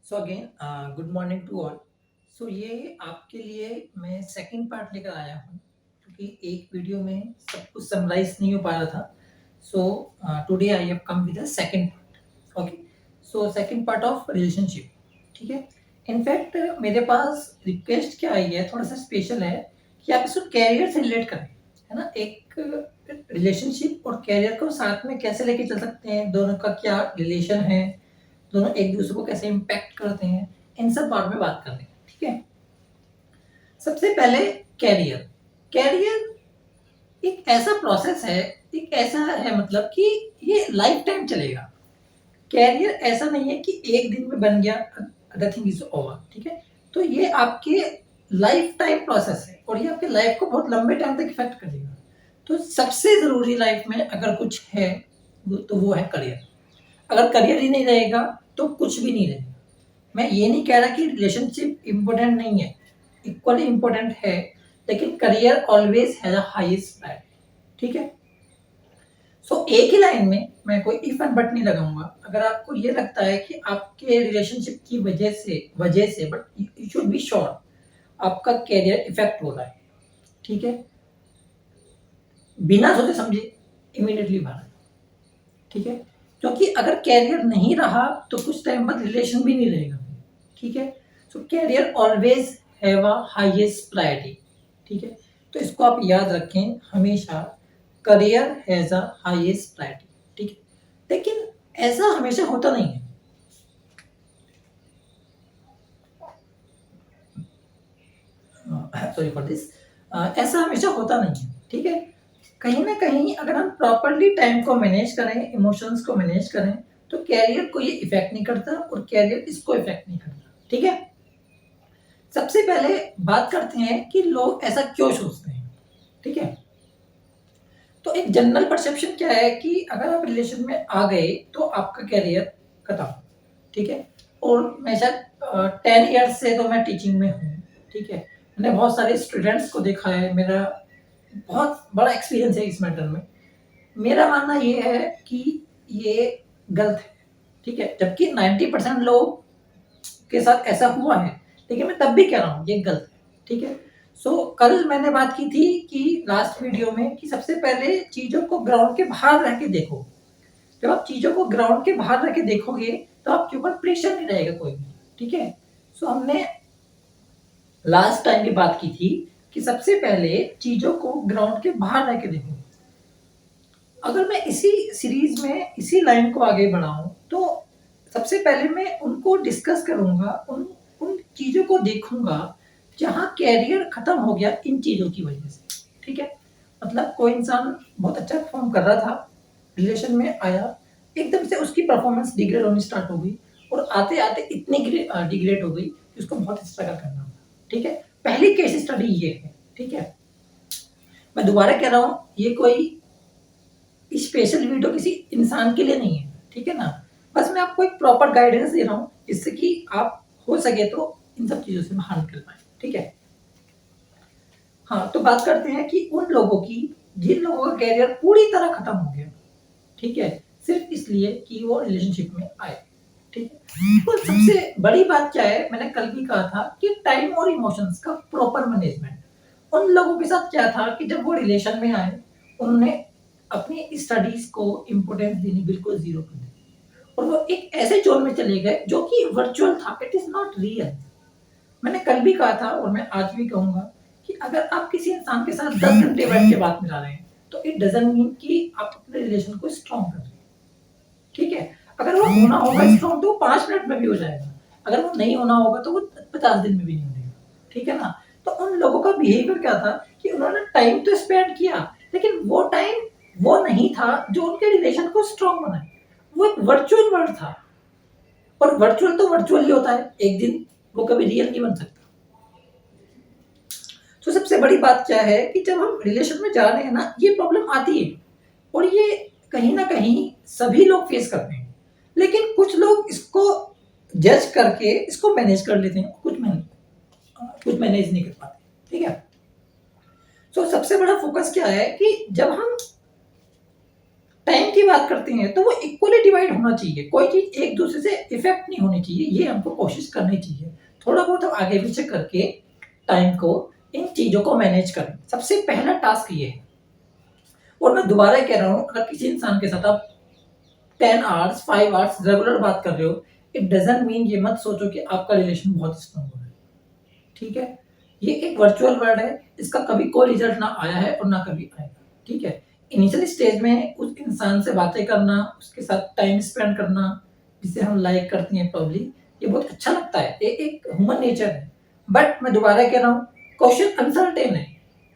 So again good morning to all. So ये आपके लिए मैं सेकंड पार्ट लेकर आया हूँ क्योंकि एक वीडियो में सब कुछ समराइज नहीं हो पा रहा था। So today I have come with the second part. Okay, so second part of relationship. ठीक है, इनफैक्ट मेरे पास रिक्वेस्ट क्या आई है, थोड़ा सा स्पेशल है कि आप इसको कैरियर से रिलेट करें, है ना। एक रिलेशनशिप और कैरियर को साथ में कैसे लेके चल सकते हैं, दोनों का क्या रिलेशन है, दोनों एक दूसरे को कैसे इम्पैक्ट करते हैं, इन सब बारे में बात कर रहे हैं। ठीक है, सबसे पहले कैरियर। कैरियर एक ऐसा प्रोसेस है, एक ऐसा है मतलब कि ये लाइफ टाइम चलेगा। कैरियर ऐसा नहीं है कि एक दिन में बन गया, अदर थिंग इज ओवर। ठीक है, तो ये आपके लाइफ टाइम प्रोसेस है और ये आपके लाइफ को बहुत लंबे टाइम तक इफेक्ट करेगा। तो सबसे जरूरी लाइफ में अगर कुछ है तो वो है करियर। अगर करियर ही नहीं रहेगा तो कुछ भी नहीं रहेगा। मैं ये नहीं कह रहा कि रिलेशनशिप इम्पोर्टेंट नहीं है, इक्वली इम्पोर्टेंट है, लेकिन career always has a highest priority. ठीक है, सो एक ही लाइन में मैं कोई इफ एंड बट नहीं लगाऊंगा। अगर आपको ये लगता है कि आपके रिलेशनशिप की वजह से but you should be sure आपका करियर इफेक्ट हो रहा है। ठीक है, बिना सोचे समझे इमीडिएटली बाहर। ठीक है, क्योंकि अगर कैरियर नहीं रहा तो कुछ टाइम बाद रिलेशन भी नहीं रहेगा। ठीक है, so career always have a highest priority. ठीक है, तो इसको आप याद रखें हमेशा, career has a highest priority. ठीक है, लेकिन ऐसा हमेशा होता नहीं है। सॉरी फॉर दिस, ऐसा हमेशा होता नहीं है। ठीक है, कहीं ना कहीं अगर हम प्रॉपरली टाइम को मैनेज करें, इमोशंस को मैनेज करें, तो कैरियर को ये इफेक्ट नहीं करता और कैरियर इसको इफेक्ट नहीं करता। ठीक है, सबसे पहले बात करते हैं कि लोग ऐसा क्यों सोचते हैं। ठीक है, तो एक जनरल परसेप्शन क्या है कि अगर आप रिलेशन में आ गए तो आपका कैरियर खत्म। ठीक है, और मैं शायद 10 ईयर्स से तो मैं टीचिंग में हूँ। ठीक है, मैंने बहुत सारे स्टूडेंट्स को देखा है, मेरा बहुत बड़ा एक्सपीरियंस है इस मैटर में। मेरा मानना ये है कि ये गलत है। ठीक है, जबकि 90% लोग के साथ ऐसा हुआ है, लेकिन मैं तब भी कह रहा हूँ ये गलत है। ठीक है, सो कल मैंने बात की थी कि लास्ट वीडियो में कि सबसे पहले चीजों को ग्राउंड के बाहर रह के देखो। जब आप चीजों को ग्राउंड के बाहर रह के देखोगे तो आपके ऊपर प्रेशर नहीं रहेगा कोई भी। ठीक है, सो हमने लास्ट टाइम भी बात की थी कि सबसे पहले चीजों को ग्राउंड के बाहर रह के देखो। अगर मैं इसी सीरीज में इसी लाइन को आगे बढ़ाऊं तो सबसे पहले मैं उनको डिस्कस करूंगा, उन उन चीजों को देखूंगा जहां कैरियर खत्म हो गया इन चीजों की वजह से। ठीक है, मतलब कोई इंसान बहुत अच्छा परफॉर्म कर रहा था, रिलेशन में आया, एकदम से उसकी परफॉर्मेंस डिग्रेड होनी स्टार्ट हो गई और आते आते इतनी डिग्रेड हो गई कि उसको बहुत स्ट्रगल करना था। ठीक है, पहली केस स्टडी ये है। ठीक है, मैं दोबारा कह रहा हूं, ये कोई स्पेशल वीडियो किसी इंसान के लिए नहीं है। ठीक है ना, बस मैं आपको एक प्रॉपर गाइडेंस दे रहा हूँ जिससे कि आप हो सके तो इन सब चीजों से बाहर निकल पाए। ठीक है, हाँ, तो बात करते हैं कि उन लोगों की जिन लोगों का कैरियर पूरी तरह खत्म हो गया। ठीक है, सिर्फ इसलिए कि वो रिलेशनशिप में आए। ठीक है, तो सबसे बड़ी बात क्या है, मैंने कल भी कहा था कि टाइम और इमोशंस का प्रॉपर मैनेजमेंट। उन लोगों के साथ क्या था कि जब वो रिलेशन में आए उन्होंने अपनी स्टडीज को इम्पोर्टेंस देनी बिल्कुल जीरो कर दी और वो एक ऐसे जोन में चले गए जो कि वर्चुअल था, इट इज नॉट रियल। मैंने कल भी कहा था और मैं आज भी कहूंगा कि अगर आप किसी इंसान के साथ 10 घंटे बैठ के बात मिला रहे हैं तो इट डजंट मीन कि आप अपने रिलेशन को स्ट्रॉन्ग कर रहे हैं। ठीक है, अगर वो होना होगा स्ट्रॉन्ग तो 5 मिनट में भी हो जाएगा, अगर वो नहीं होना होगा तो वो 50 दिन में भी नहीं होगा। ठीक है ना, तो उन लोगों का बिहेवियर क्या था कि उन्होंने टाइम तो स्पेंड किया, लेकिन वो टाइम वो नहीं था जो उनके रिलेशन को स्ट्रॉन्ग बनाए। वो एक वर्चुअल वर्ल्ड था और वर्चुअल तो वर्चुअल ही होता है, एक दिन वो कभी रियल नहीं बन सकता। तो सबसे बड़ी बात क्या है कि जब हम रिलेशन में जा रहे हैं ना, ये प्रॉब्लम आती है और ये कहीं ना कहीं सभी लोग फेस करते हैं, लेकिन कुछ लोग इसको जज करके इसको मैनेज कर लेते हैं, कुछ मैनेज नहीं कर पाते। ठीक है, तो सबसे बड़ा फोकस क्या है कि जब हम टाइम की बात करते हैं तो वो इक्वली डिवाइड होना चाहिए, कोई चीज एक दूसरे से इफेक्ट नहीं होनी चाहिए, ये हमको कोशिश करनी चाहिए। थोड़ा बहुत हम आगे पीछे करके टाइम को, इन चीजों को मैनेज करें, सबसे पहला टास्क ये है। और मैं दोबारा कह रहा हूँ, अगर किसी इंसान के साथ आप 10 आवर्स 5 आवर्स रेगुलर बात कर रहे हो, इट डजंट मीन ये मत सोचो कि आपका रिलेशन बहुत स्ट्रांग हो रहा है। ठीक है, ये एक वर्चुअल वर्ड है, इसका कभी कोई रिजल्ट ना आया है और ना कभी आएगा। ठीक है, इनिशियल स्टेज में उस इंसान से बातें करना, उसके साथ टाइम स्पेंड करना, जिसे हम लाइक करती हैं प्रॉब्ली, ये बहुत अच्छा लगता है, ये एक ह्यूमन नेचर है। बट मैं दोबारा कह रहा हूँ, क्वेश्चन अनसर्टेन है,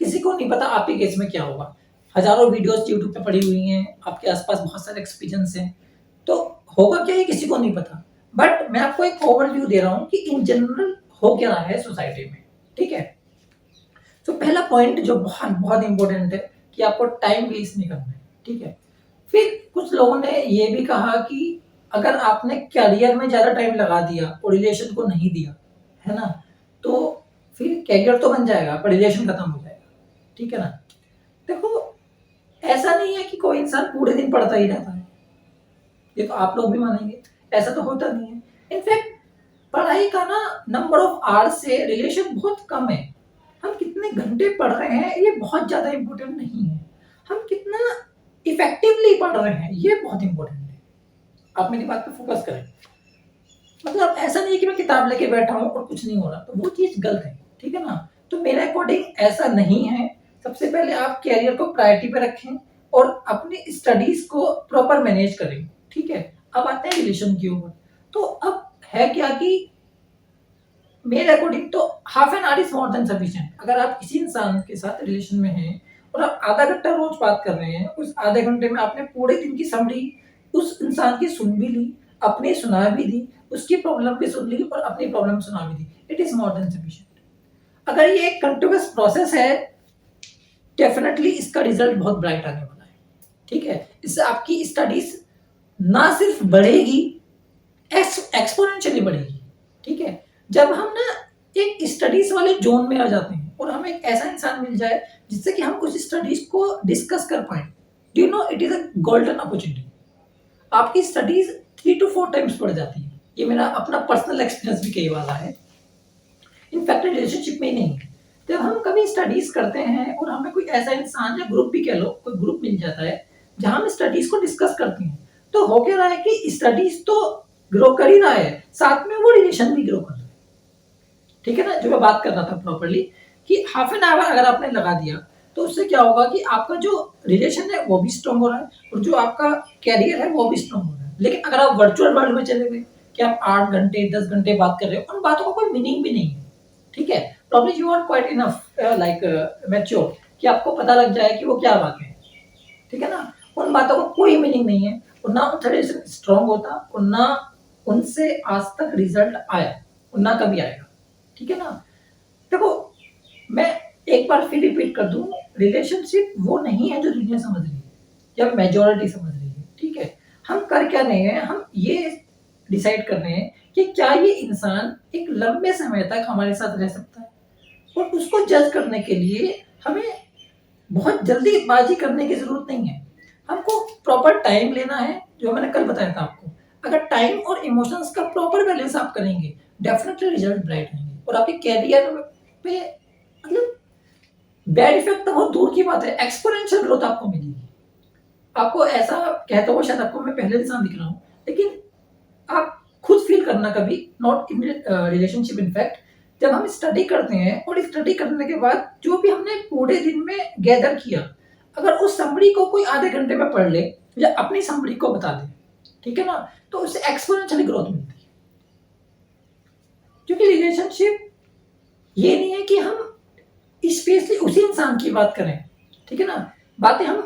किसी को नहीं पता आपके केस में क्या होगा। हजारों वीडियोस यूट्यूब पे पड़ी हुई हैं, आपके आसपास बहुत सारे एक्सपीरियंस हैं, तो होगा क्या ये किसी को नहीं पता। बट मैं आपको एक ओवरव्यू दे रहा हूँ कि इन जनरल हो क्या रहा है सोसाइटी में। ठीक है, तो पहला पॉइंट जो बहुत बहुत इंपॉर्टेंट है कि आपको टाइम वेस्ट नहीं करना है। ठीक है, फिर कुछ लोगों ने ये भी कहा कि अगर आपने करियर में ज्यादा टाइम लगा दिया और रिलेशन को नहीं दिया, है ना, तो फिर करियर तो बन जाएगा पर रिलेशन खत्म हो जाएगा। ठीक है ना, देखो ऐसा नहीं है कि कोई इंसान पूरे दिन पढ़ता ही रहता है, ये तो आप लोग भी मानेंगे, ऐसा तो होता नहीं है। इनफैक्ट पढ़ाई का ना नंबर ऑफ आवर्स से रिलेशन बहुत कम है। हम कितने घंटे पढ़ रहे हैं ये बहुत ज्यादा इंपॉर्टेंट नहीं है, हम कितना इफेक्टिवली पढ़ रहे हैं ये बहुत इंपॉर्टेंट है। आप मेरी बात पे फोकस करें, मतलब ऐसा नहीं है कि मैं किताब लेके बैठा हूँ और कुछ नहीं हो रहा, तो वो चीज गलत है। ठीक है ना, तो मेरे अकॉर्डिंग ऐसा नहीं है। सबसे पहले आप कैरियर को प्रायोरिटी पे रखें और अपनी स्टडीज को प्रॉपर मैनेज करें। ठीक है, अब आते हैं रिलेशन के ऊपर। तो अब है क्या कि मेरे अकॉर्डिंग तो half an hour is more than sufficient. अगर आप किसी इंसान के साथ रिलेशन में हैं और आप आधा घंटा रोज बात कर रहे हैं, उस आधे घंटे में आपने पूरे दिन की समरी उस इंसान की सुन भी ली, अपनी सुना भी दी, उसकी प्रॉब्लम भी सुन ली और अपनी प्रॉब्लम सुना भी दी, it is more than sufficient. अगर ये एक कंटिन्यूअस प्रोसेस है, डेफिनेटली इसका रिजल्ट बहुत ब्राइट आने वाला है। ठीक है, इससे आपकी स्टडीज ना सिर्फ बढ़ेगी, एक्सपोनेंशियली बढ़ेगी। ठीक है, जब हम ना एक स्टडीज वाले जोन में आ जाते हैं और हमें एक ऐसा इंसान मिल जाए जिससे कि हम उस स्टडीज को डिस्कस कर पाए, do you know it is a golden opportunity. आपकी स्टडीज 3 to 4 टाइम्स बढ़ जाती है, ये मेरा अपना पर्सनल एक्सपीरियंस भी कई वाला है। इनफैक्ट रिलेशनशिप में ही नहीं, जब हम कभी स्टडीज करते हैं और हमें कोई ऐसा इंसान या ग्रुप भी कह लो, कोई ग्रुप मिल जाता है जहां हम स्टडीज को डिस्कस करते हैं, तो हो क्या रहा है कि स्टडीज तो ग्रो कर ही रहा है, साथ में वो रिलेशन भी ग्रो कर रहा है। ठीक है ना, जो मैं बात कर रहा था प्रॉपर्ली कि हाफ एन आवर अगर आपने लगा दिया तो उससे क्या होगा कि आपका जो रिलेशन है वो भी स्ट्रांग हो रहा है और जो आपका कैरियर है वो भी स्ट्रांग हो रहा है। लेकिन अगर आप वर्चुअल वर्ल्ड में चले गए कि आप 8 घंटे 10 घंटे बात कर रहे हो, उन बातों का कोई मीनिंग भी नहीं है। ठीक है, probably you are quite enough like mature कि आपको पता लग जाए कि वो क्या बात है। ठीक है ना, उन बातों का कोई मीनिंग नहीं है और ना उनका रिलेशन स्ट्रांग होता और ना उनसे आज तक रिजल्ट आया और ना कभी आएगा। ठीक है ना, देखो मैं एक बार फिर रिपीट कर दूं, रिलेशनशिप वो नहीं है जो दुनिया समझ रही है या मेजोरिटी समझ रही है। ठीक है, हम कर क्या रहे हैं, हम ये डिसाइड कर रहे हैं कि क्या ये इंसान एक लंबे समय तक हमारे साथ रह सकता है, और उसको जज करने के लिए हमें बहुत जल्दीबाजी करने की जरूरत नहीं है। हमको प्रॉपर टाइम लेना है, जो मैंने कल बताया था आपको। अगर टाइम और इमोशंस का प्रॉपर बैलेंस आप करेंगे, डेफिनेटली रिजल्ट ब्राइट आएंगे और आपके कैरियर पे मतलब बैड इफेक्ट तो बहुत दूर की बात है, एक्सपोनेंशियल ग्रोथ आपको मिलेगी। आपको ऐसा कहता हुआ शायद आपको मैं पहले इंसान दिख रहा हूँ, लेकिन आप खुद फील करना कभी, नॉट इन रिलेशनशिप, इनफैक्ट जब हम स्टडी करते हैं और स्टडी करने के बाद जो भी हमने पूरे दिन में गैदर किया, अगर उस समरी को कोई आधे घंटे में पढ़ ले या अपनी समरी को बता दे, ठीक है ना, तो उससे एक्सपोनेंशियली ग्रोथ मिलती है। क्योंकि रिलेशनशिप ये नहीं है कि हम स्पेशली उसी इंसान की बात करें। ठीक है ना, बातें हम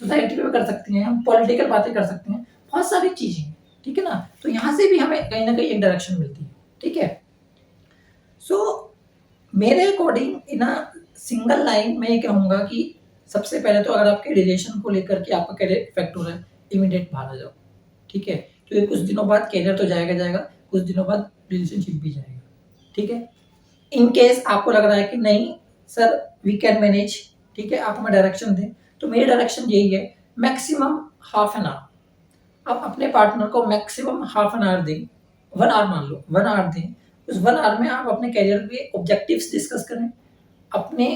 सोसाइटी में कर सकते हैं, हम पॉलिटिकल बातें कर सकते हैं, बहुत सारी चीजें। ठीक है ना, तो यहाँ से भी हमें कहीं ना कहीं एक डायरेक्शन मिलती है। ठीक है, सो मेरे according in a single line मैं ये कहूँगा कि सबसे पहले तो अगर आपके रिलेशन को लेकर के आपका कैरियर इफेक्ट हो रहा है, इमीडिएट बाहर आ जाओ। ठीक है, क्योंकि कुछ दिनों बाद कैरियर तो जाएगा जाएगा, कुछ दिनों बाद रिलेशनशिप भी जाएगा। ठीक है, इन केस आपको लग रहा है कि नहीं सर वी कैन मैनेज, ठीक है, आप हमें डायरेक्शन दें, तो मेरी डायरेक्शन यही है, मैक्सिमम हाफ एन आवर, आप अपने पार्टनर को मैक्सिमम हाफ एन आवर दें, 1 आवर मान लो, 1 आवर दें। उस 1 आवर में आप अपने करियर के ऑब्जेक्टिव्स डिस्कस करें, अपने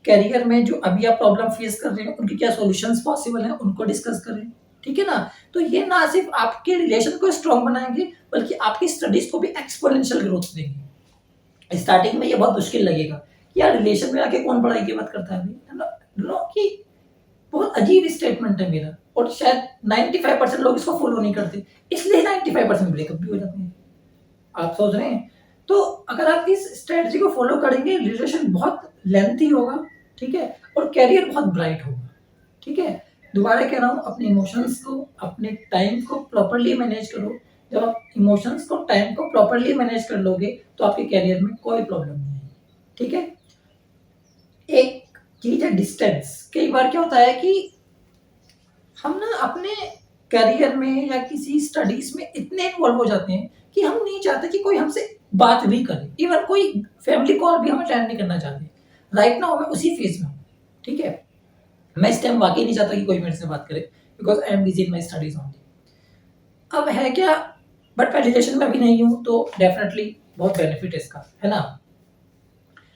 करियर में जो अभी आप प्रॉब्लम फेस कर रहे हैं उनके क्या सॉल्यूशंस पॉसिबल हैं उनको डिस्कस करें, ठीक है ना। तो ये ना सिर्फ आपके रिलेशन को स्ट्रांग बनाएंगे बल्कि आपकी स्टडीज को भी एक्सपोनेंशियल ग्रोथ देंगे। स्टार्टिंग में ये बहुत मुश्किल लगेगा कि यार रिलेशन में आके कौन पढ़ाई की बात करता है अभी, नो कि बहुत अजीब स्टेटमेंट है मेरा, और शायद 95% लोग इसको फॉलो नहीं करते, इसलिए 95% ब्रेकअप भी हो जाते हैं। आप सोच रहे हैं, तो अगर आप इस स्ट्रेटजी को फॉलो करेंगे रिलेशन बहुत लेंथी होगा, ठीक है, और कैरियर बहुत ब्राइट होगा, ठीक है। दोबारा कह रहा हूँ, अपने इमोशंस को, अपने टाइम को प्रॉपरली मैनेज करो। जब आप इमोशंस को, टाइम को प्रॉपरली मैनेज कर लोगे तो आपके कैरियर में कोई प्रॉब्लम नहीं है, ठीक है। एक चीज है डिस्टेंस। कई बार क्या होता है कि हम ना अपने करियर में या किसी स्टडीज में इतने इन्वॉल्व हो जाते हैं कि हम नहीं चाहते कि कोई हमसे बात भी करे, इवन कोई फैमिली कॉल भी हम अटेंड नहीं करना चाहते। राइट नाउ मैं उसी फेज में हूँ, ठीक है। मैं इस टाइम वाकई नहीं चाहता कि कोई मेरे से बात करे, because I am busy in my studies only. अब है क्या, बट मैं रिलेशन में अभी नहीं हूँ तो डेफिनेटली बहुत बेनिफिट है इसका, है ना।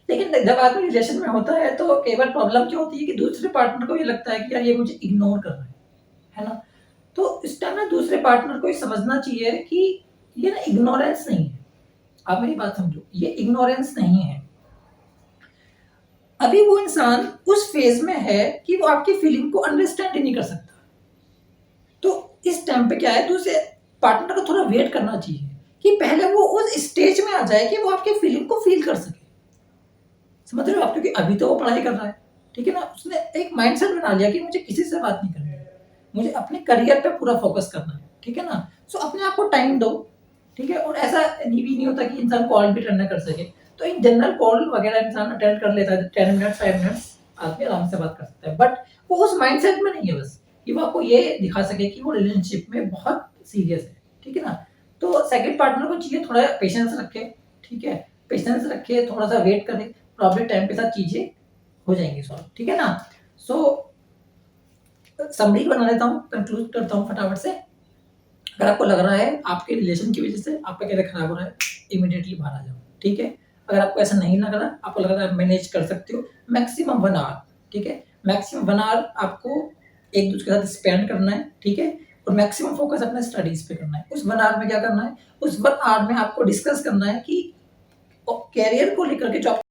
लेकिन जब आदमी रिलेशन में होता है तो कई बार प्रॉब्लम क्या होती है कि दूसरे पार्टनर को ये लगता है कि यार ये मुझे इग्नोर कर रहा है ना। तो इस टाइम ना दूसरे पार्टनर को ये समझना चाहिए कि ये ना इग्नोरेंस नहीं है। आप मेरी बात समझो, ये इग्नोरेंस नहीं है। अभी वो इंसान उस फेज में है कि वो आपकी फीलिंग को अंडरस्टैंड ही नहीं कर सकता। तो इस टाइम पे क्या है, दूसरे पार्टनर को थोड़ा वेट करना चाहिए कि पहले वो उस स्टेज में आ जाए कि वो आपकी फीलिंग को फील कर सके। समझ रहे हो आप, क्योंकि अभी तो वो पढ़ाई कर रहा है, ठीक है ना। उसने एक माइंडसेट बना लिया कि मुझे किसी से बात नहीं करनी है, मुझे अपने करियर पे पूरा फोकस करना है, ठीक है ना। सो अपने आप को टाइम दो, ठीक है। और ऐसा भी नहीं होता कि इंसान कॉल भी अटेंड ना कर सके, तो इन जनरल कॉल वगैरह इंसान अटेंड कर लेता है, 10 मिनट 5 मिनट्स आदमी आराम से बात कर सकता है। बट वो उस माइंडसेट में नहीं है बस कि वो आपको ये दिखा सके कि वो रिलेशनशिप में बहुत सीरियस है, ठीक है ना। तो सेकंड पार्टनर को चाहिए थोड़ा पेशेंस रखे, ठीक है, पेशेंस रखे, थोड़ा सा वेट करे, प्रॉब्लम टाइम के साथ चीजें हो जाएंगी सॉल्व, ठीक है ना। सो समरी बना लेता हूँ, कंक्लूड करता हूँ फटाफट से। अगर आपको लग रहा है आपके रिलेशन की वजह से आपका कैरियर खराब हो रहा है, इमीडिएटली बाहर आ जाओ, ठीक है। अगर आपको ऐसा नहीं लग रहा, आपको लग रहा है मैनेज कर सकते हो, मैक्सिमम 1 आवर, ठीक है, मैक्सिमम 1 आवर आपको एक दूसरे के साथ स्पेंड करना है, ठीक है। और मैक्सिमम फोकस अपने स्टडीज पे करना है। उस 1 आवर में क्या करना है, उस 1 आवर में आपको डिस्कस करना है कि कैरियर को लेकर के जो